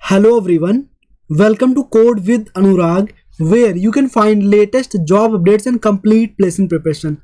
Hello everyone, welcome to Code with Anurag, where you can find latest job updates and complete placement preparation.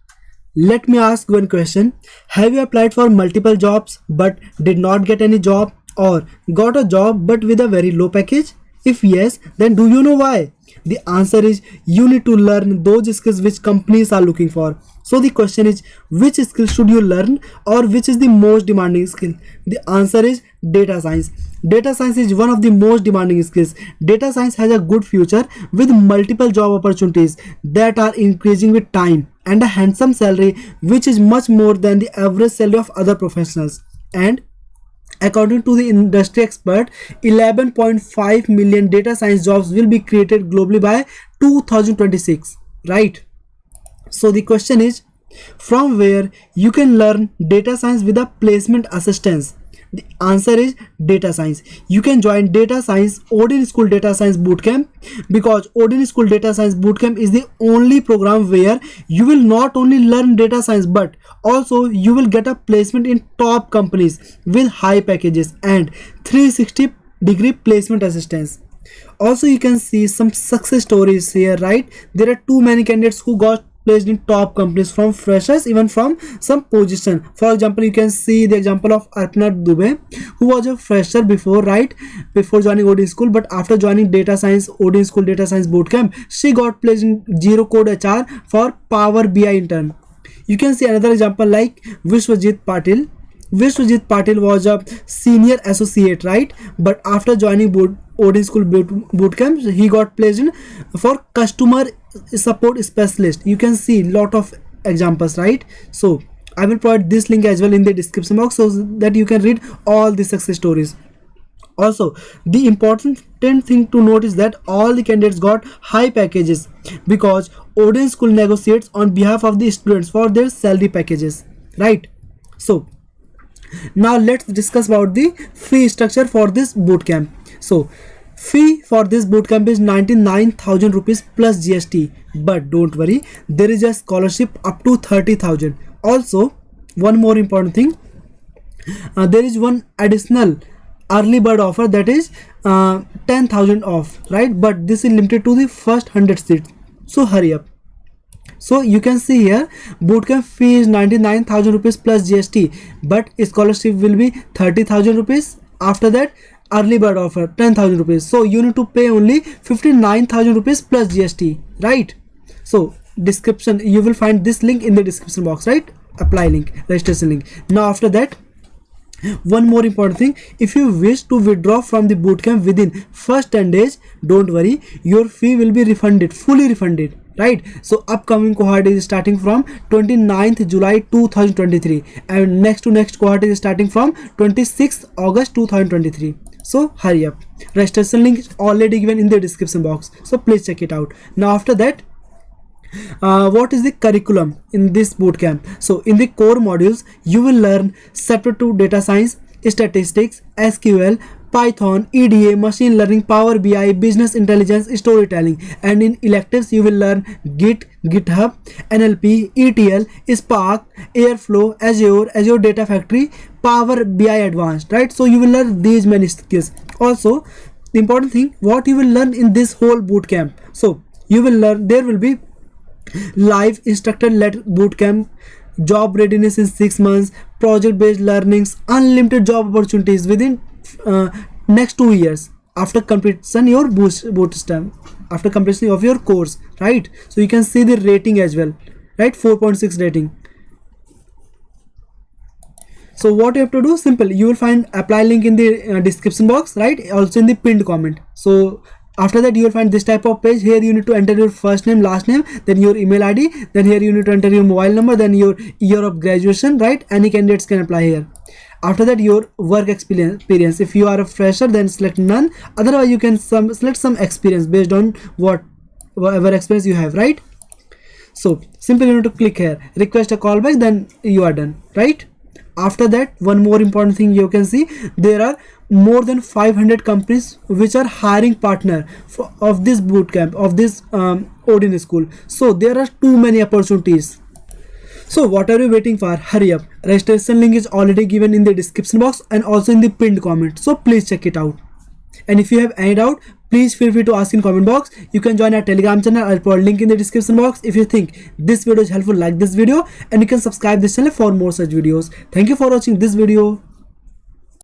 Let me ask you one question. Have you applied for multiple jobs but did not get any job, or got a job but with a very low package? If yes, then do you know why? The answer is you need to learn those skills which companies are looking for. So the question is, which skill should you learn, or which is the most demanding skill? The answer is data science. Data science is one of the most demanding skills. Data science has a good future with multiple job opportunities that are increasing with time and a handsome salary which is much more than the average salary of other professionals. And according to the industry expert, 11.5 million data science jobs will be created globally by 2026, right? So the question is, from where you can learn data science with a placement assistance? The answer is data science. You can join data science Odin School Data Science Bootcamp, because Odin School Data Science Bootcamp is the only program where you will not only learn data science but also you will get a placement in top companies with high packages and 360-degree placement assistance. Also, you can see some success stories here, right? There are too many candidates who got placed in top companies from freshers, even from some position. For example, you can see the example of Arpana Dubey, who was a fresher before, right, before joining Odin School, but after joining data science Odin School Data Science Bootcamp, she got placed in Zero Code HR for Power BI intern. You can see another example like Vishwajit Patil. Vishwajit Patil was a senior associate, right, but after joining Odin School Bootcamp, he got placed in for customer support specialist. You can see lot of examples, right? So I will provide this link as well in the description box so that you can read all the success stories. Also, the important thing to note is that all the candidates got high packages because Odin School negotiates on behalf of the students for their salary packages, right? So now let's discuss about the fee structure for this bootcamp. So fee for this bootcamp is 99,000 rupees plus GST, but don't worry, there is a scholarship up to 30,000. Also, one more important thing, there is one additional early bird offer, that is 10,000 off, right? But this is limited to the first 100 seats, so hurry up. So you can see here, bootcamp fee is 99,000 rupees plus GST, but scholarship will be 30,000 rupees. After that, early bird offer 10,000 rupees. So you need to pay only 59,000 rupees plus GST, right? So description, you will find this link in the description box, right? Apply link, registration link. Now after that, one more important thing, if you wish to withdraw from the bootcamp within first 10 days, don't worry, your fee will be refunded, fully refunded, right? So upcoming cohort is starting from 29th July 2023 and next cohort is starting from 26th August 2023. So hurry up. Registration link is already given in the description box, so please check it out. Now after that, what is the curriculum in this bootcamp? So in the core modules, you will learn separate to data science, statistics, SQL, Python, EDA, machine learning, Power BI, business intelligence, storytelling, and in electives you will learn Git, GitHub, NLP, ETL, Spark, Airflow, Azure Data Factory, Power BI Advanced, right? So you will learn these many skills. Also, the important thing, what you will learn in this whole bootcamp. So you will learn, there will be live instructor-led bootcamp, job readiness in 6 months, project-based learnings, unlimited job opportunities within next 2 years after completion your bootcamp, after completion of your course, right? So you can see the rating as well, right? 4.6 rating. So what you have to do, simple, you will find apply link in the description box, right? Also in the pinned comment. So after that, you will find this type of page. Here you need to enter your first name, last name, then your email ID, then here you need to enter your mobile number, then your year of graduation, right? Any candidates can apply here. After that, your work experience. If you are a fresher, then select none. Otherwise, you can select some experience based on whatever experience you have, right? So simply you need to click here, request a callback, then you are done, right? After that, one more important thing, you can see there are more than 500 companies which are hiring partner of this bootcamp, of this Odin School. So there are too many opportunities. So what are you waiting for? Hurry up. Registration link is already given in the description box and also in the pinned comment. So please check it out. And if you have any doubt, please feel free to ask in comment box. You can join our Telegram channel. I'll put a link in the description box. If you think this video is helpful, like this video, and you can subscribe this channel for more such videos. Thank you for watching this video.